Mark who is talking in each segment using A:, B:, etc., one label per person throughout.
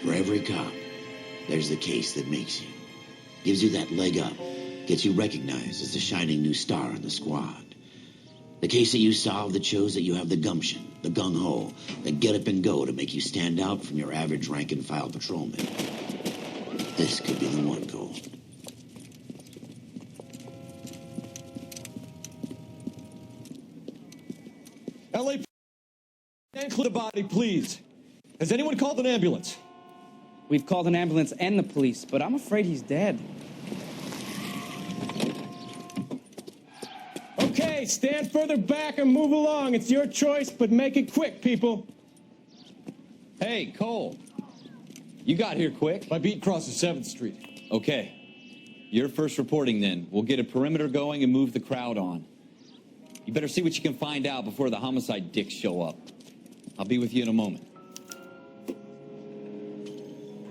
A: For every cop, there's the case that makes you. Gives you that leg up. Gets you recognized as the shining new star in the squad. The case that you solve that shows that you have the gumption, the gung-ho, the get up and go to make you stand out from your average rank-and-file patrolman. This could be the one, Cole.
B: LA, include the body, please. Has anyone called an ambulance?
C: We've called an ambulance and the police, but I'm afraid he's dead.
B: Okay, stand further back and move along. It's your choice, but make it quick, people.
D: Hey, Cole. You got here quick.
B: My beat crosses 7th Street.
D: Okay. You're first reporting then. We'll get a perimeter going and move the crowd on. You better see what you can find out before the homicide dicks show up. I'll be with you in a moment.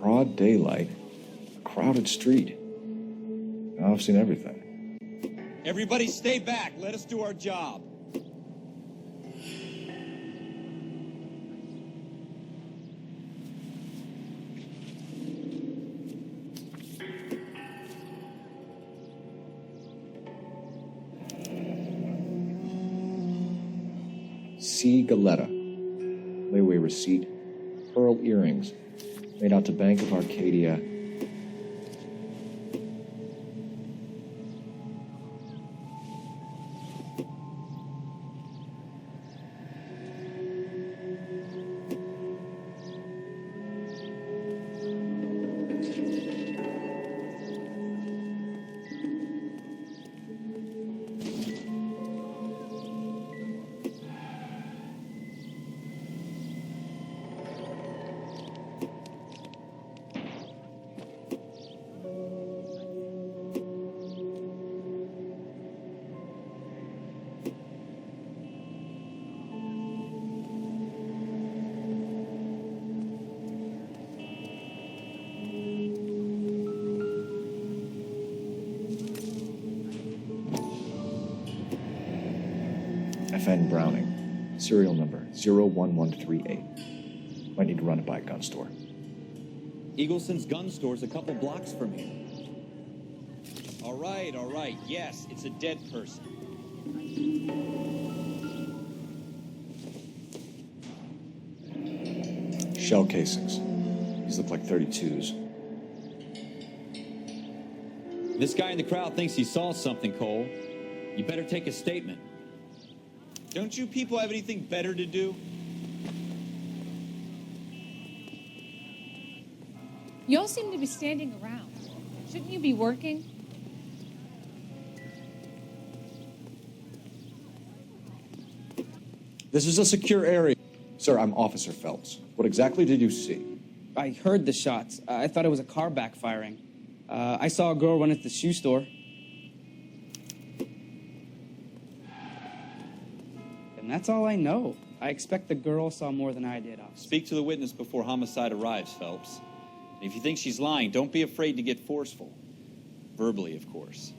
E: Broad daylight, crowded street. Now I've seen everything.
D: Everybody stay back. Let us do our job.
E: C. Galetta. Layaway receipt. Pearl earrings. Made out to Bank of Arcadia. F.N. Browning, serial number 01138. Might need to run it by a gun store.
D: Eagleson's gun store's a couple blocks from here. All right. Yes, it's a dead person.
E: Shell casings. These look like 32s.
D: This guy in the crowd thinks he saw something, Cole. You better take a statement. Don't you people have anything better to do?
F: You all seem to be standing around. Shouldn't you be working?
E: This is a secure area. Sir, I'm Officer Phelps. What exactly did you see?
C: I heard the shots. I thought it was a car backfiring. I saw a girl run into the shoe store. And that's all I know. I expect the girl saw more than I did, officer.
D: Speak to the witness before homicide arrives, Phelps. And if you think she's lying, don't be afraid to get forceful. Verbally, of course.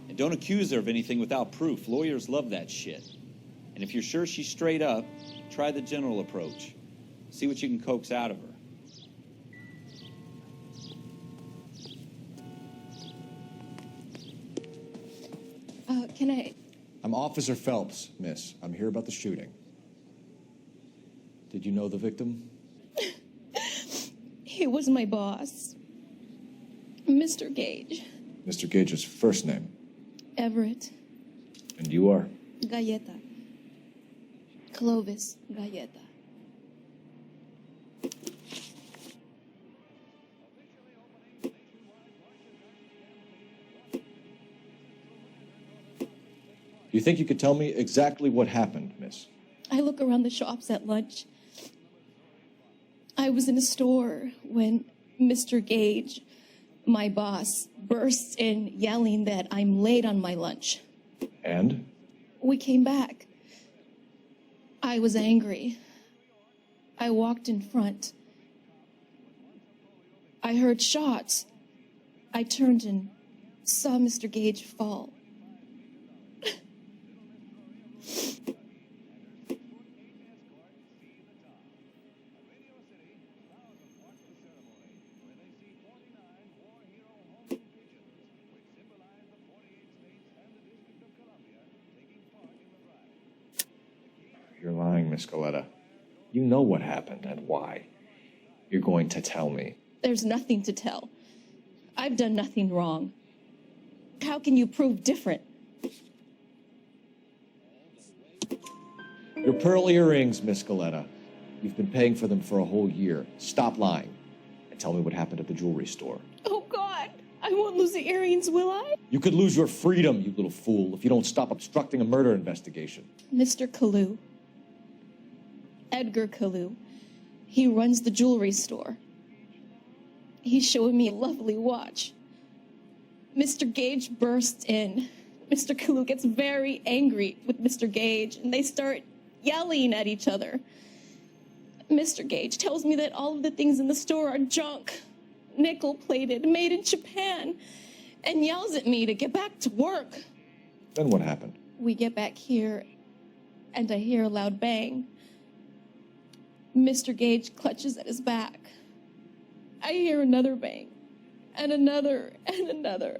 D: And don't accuse her of anything without proof. Lawyers love that shit. And if you're sure she's straight up, try the general approach. See what you can coax out of her.
F: Can I...
E: I'm Officer Phelps, miss. I'm here about the shooting. Did you know the victim?
F: He was my boss. Mr. Gage.
E: Mr. Gage's first name.
F: Everett.
E: And you are?
F: Galleta. Clovis Galleta.
E: Do you think you could tell me exactly what happened, miss?
F: I look around the shops at lunch. I was in a store when Mr. Gage, my boss, bursts in yelling that I'm late on my lunch.
E: And?
F: We came back. I was angry. I walked in front. I heard shots. I turned and saw Mr. Gage fall.
E: You're lying, Miss Galetta. You know what happened and why. You're going to tell me.
F: There's nothing to tell. I've done nothing wrong. How can you prove different?
E: Your pearl earrings, Miss Galetta. You've been paying for them for a whole year. Stop lying and tell me what happened at the jewelry store.
F: Oh, God. I won't lose the earrings, will I?
E: You could lose your freedom, you little fool, if you don't stop obstructing a murder investigation.
F: Mr. Kalu. Edgar Kalu. He runs the jewelry store. He's showing me a lovely watch. Mr. Gage bursts in. Mr. Kalu gets very angry with Mr. Gage, and they start yelling at each other. Mr. Gage tells me that all of the things in the store are junk, nickel-plated, made in Japan, and yells at me to get back to work.
E: Then what happened?
F: We get back here, and I hear a loud bang. Mr. Gage clutches at his back. I hear another bang, and another, and another.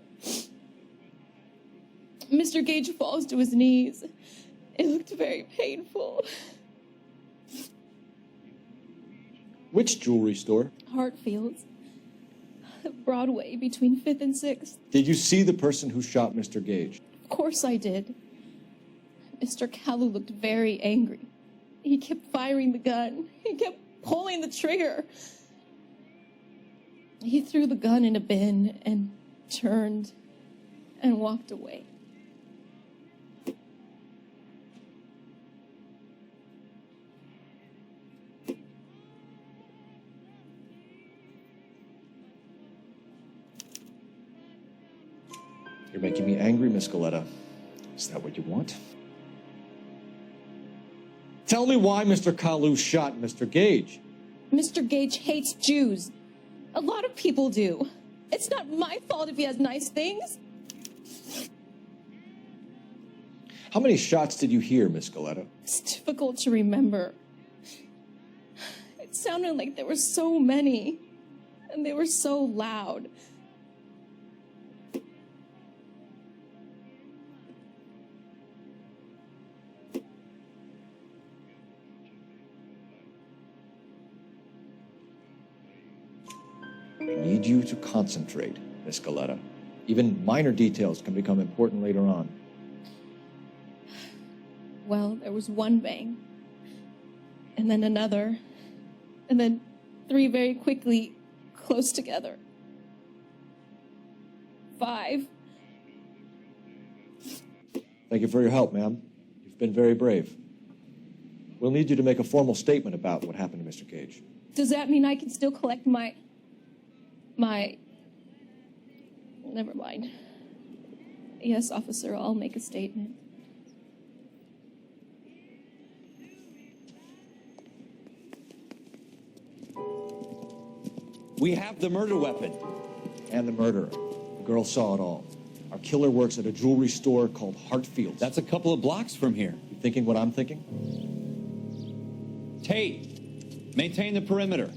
F: Mr. Gage falls to his knees. It looked very painful.
E: Which jewelry store?
F: Hartfield's. Broadway, between 5th and 6th.
E: Did you see the person who shot Mr. Gage?
F: Of course I did. Mr. Kalu looked very angry. He kept firing the gun. He kept pulling the trigger. He threw the gun in a bin and turned and walked away.
E: You're making me angry, Miss Galetta. Is that what you want? Tell me why Mr. Kalu shot Mr. Gage.
F: Mr. Gage hates Jews. A lot of people do. It's not my fault if he has nice things.
E: How many shots did you hear, Miss Galetta?
F: It's difficult to remember. It sounded like there were so many, and they were so loud.
E: I need you to concentrate, Miss Galetta. Even minor details can become important later on.
F: Well, there was one bang, and then another, and then 3 very quickly, close together. 5.
E: Thank you for your help, ma'am. You've been very brave. We'll need you to make a formal statement about what happened to Mr. Gage.
F: Does that mean I can still collect my... Never mind. Yes, officer, I'll make a statement.
B: We have the murder weapon.
E: And the murderer. The girl saw it all. Our killer works at a jewelry store called Hartfield's.
B: That's a couple of blocks from here.
E: You thinking what I'm thinking?
B: Tate, maintain the perimeter.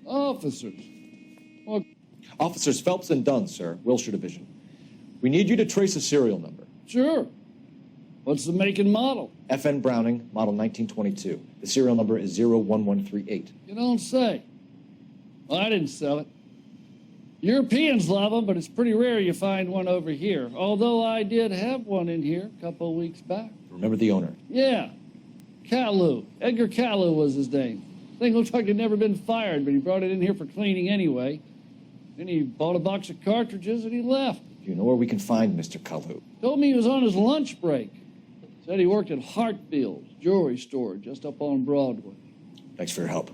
G: Officers. Oh,
E: Officers Phelps and Dunn, sir. Wilshire Division. We need you to trace a serial number.
G: sure. What's the make and model?
E: FN Browning, model 1922. The serial number is 01138.
G: You don't say. Well, I didn't sell it. Europeans love them, but it's pretty rare you find one over here. Although I did have one in here a couple of weeks back.
E: Remember the owner?
G: Yeah. Kalu. Edgar Kalu was his name. Thing looked like he'd never been fired, but he brought it in here for cleaning anyway. Then he bought a box of cartridges and he left.
E: Do you know where we can find Mr. Kalu?
G: Told me he was on his lunch break. Said he worked at Hartfield's jewelry store just up on Broadway.
E: Thanks for your help.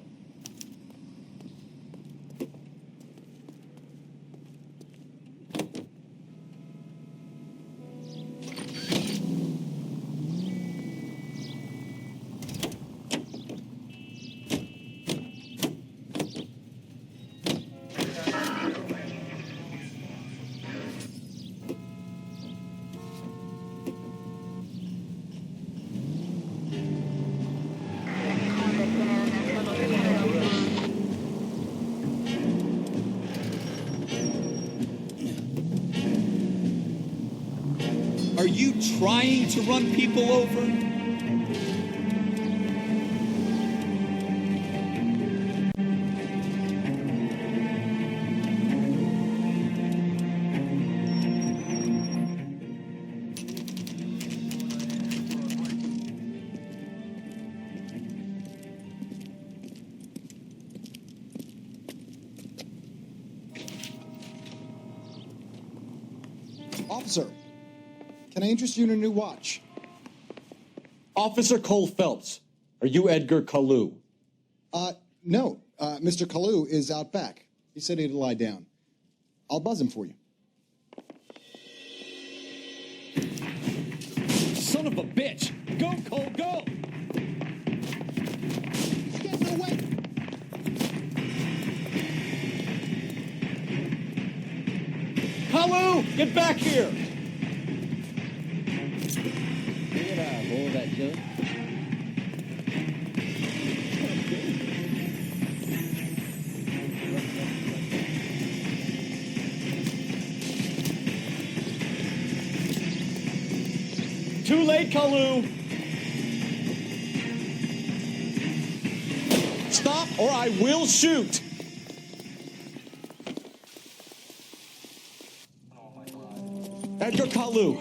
D: Are you trying to run people over?
H: Officer, can I interest you in a new watch?
B: Officer Cole Phelps, are you Edgar Kalu?
H: No. Mr. Kalu is out back. He said he'd lie down. I'll buzz him for you.
B: Son of a bitch! Go, Cole, go!
H: He's getting away!
B: Kalu, get back here! Too late, Kalu! Stop or I will shoot! Edgar Kalu,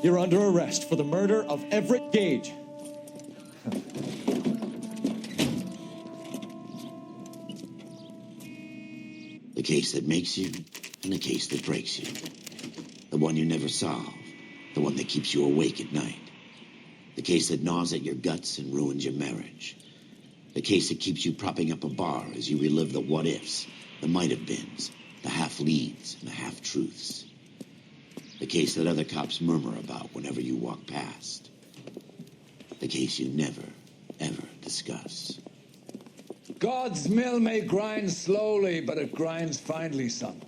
B: you're under arrest for the murder of Everett Gage.
A: The case that makes you and the case that breaks you. The one you never solve. The one that keeps you awake at night. The case that gnaws at your guts and ruins your marriage. The case that keeps you propping up a bar as you relive the what-ifs, the might-have-beens, the half-leads, and the half-truths. The case that other cops murmur about whenever you walk past. The case you never, ever discuss.
I: God's mill may grind slowly, but it grinds finely, son.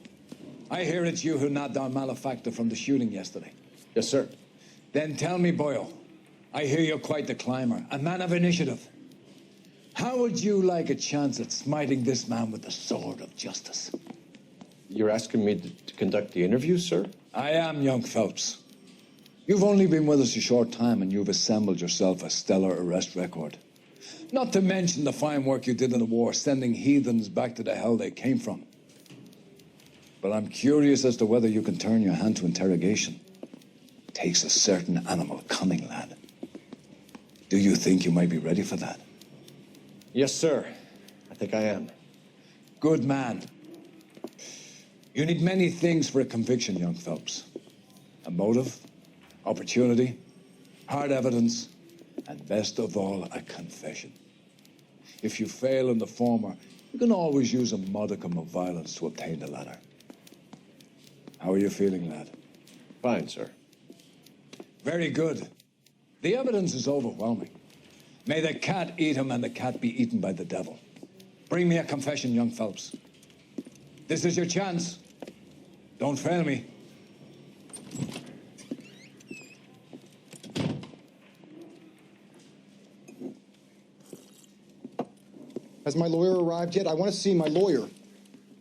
I: I hear it's you who nabbed our malefactor from the shooting yesterday.
E: Yes, sir.
I: Then tell me, Boyle, I hear you're quite the climber, a man of initiative. How would you like a chance at smiting this man with the sword of justice?
E: You're asking me to conduct the interview, sir?
I: I am, young Phelps. You've only been with us a short time, and you've assembled yourself a stellar arrest record. Not to mention the fine work you did in the war, sending heathens back to the hell they came from. But I'm curious as to whether you can turn your hand to interrogation. It takes a certain animal cunning, lad. Do you think you might be ready for that?
E: Yes, sir. I think I am.
I: Good man. You need many things for a conviction, young Phelps. A motive, opportunity, hard evidence, and best of all, a confession. If you fail in the former, you can always use a modicum of violence to obtain the latter. How are you feeling, lad?
E: Fine, sir.
I: Very good. The evidence is overwhelming. May the cat eat him and the cat be eaten by the devil. Bring me a confession, young Phelps. This is your chance. Don't fail me.
H: Has my lawyer arrived yet? I want to see my lawyer.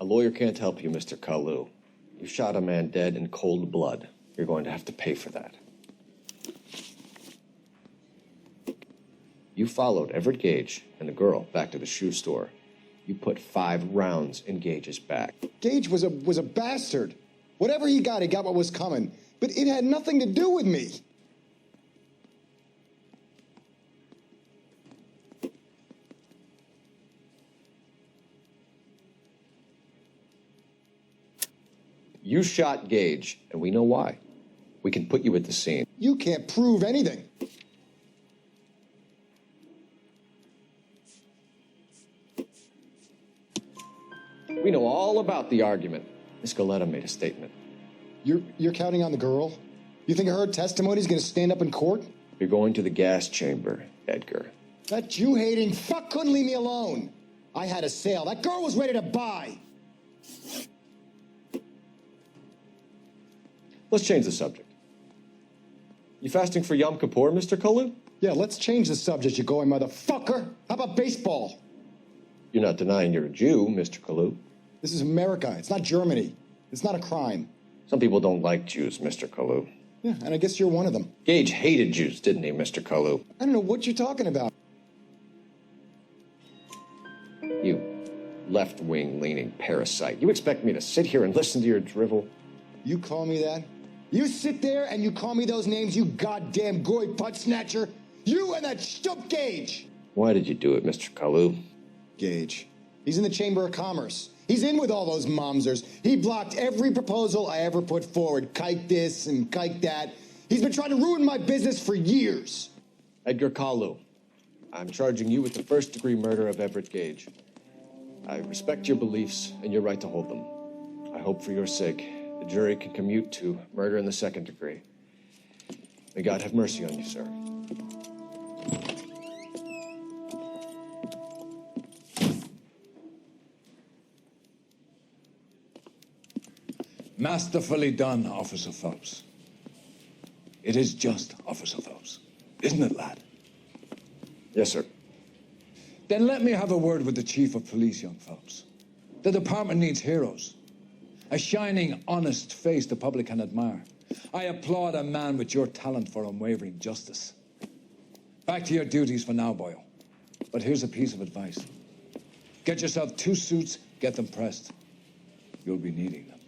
E: A lawyer can't help you, Mr. Kalu. You shot a man dead in cold blood. You're going to have to pay for that. You followed Everett Gage and the girl back to the shoe store. You put 5 rounds in Gage's back.
H: Gage was a bastard. Whatever he got what was coming. But it had nothing to do with me.
E: You shot Gage, and we know why. We can put you at the scene.
H: You can't prove anything.
E: We know all about the argument. Miss Galetta made a statement.
H: You're counting on the girl? You think her testimony is going to stand up in court?
E: You're going to the gas chamber, Edgar.
H: That Jew-hating fuck couldn't leave me alone. I had a sale. That girl was ready to buy.
E: Let's change the subject. You fasting for Yom Kippur, Mr. Kalu?
H: Yeah, let's change the subject, you going motherfucker. How about baseball?
E: You're not denying you're a Jew, Mr. Kalu.
H: This is America. It's not Germany. It's not a crime.
E: Some people don't like Jews, Mr. Kalu.
H: Yeah, and I guess you're one of them.
E: Gage hated Jews, didn't he, Mr. Kalu?
H: I don't know what you're talking about.
E: You left-wing leaning parasite. You expect me to sit here and listen to your drivel?
H: You call me that? You sit there and you call me those names, you goddamn goy butt snatcher? You and that stup Gage!
E: Why did you do it, Mr. Kalu?
H: Gage. He's in the Chamber of Commerce. He's in with all those momsers. He blocked every proposal I ever put forward. Kike this and kike that. He's been trying to ruin my business for years.
E: Edgar Kalu, I'm charging you with the first-degree murder of Everett Gage. I respect your beliefs and your right to hold them. I hope for your sake the jury can commute to murder in the second degree. May God have mercy on you, sir.
I: Masterfully done, Officer Phelps. It is just, Officer Phelps. Isn't it, lad?
E: Yes, sir.
I: Then let me have a word with the Chief of Police, young Phelps. The department needs heroes. A shining, honest face the public can admire. I applaud a man with your talent for unwavering justice. Back to your duties for now, Boyle. But here's a piece of advice. Get yourself 2 suits, get them pressed. You'll be needing them.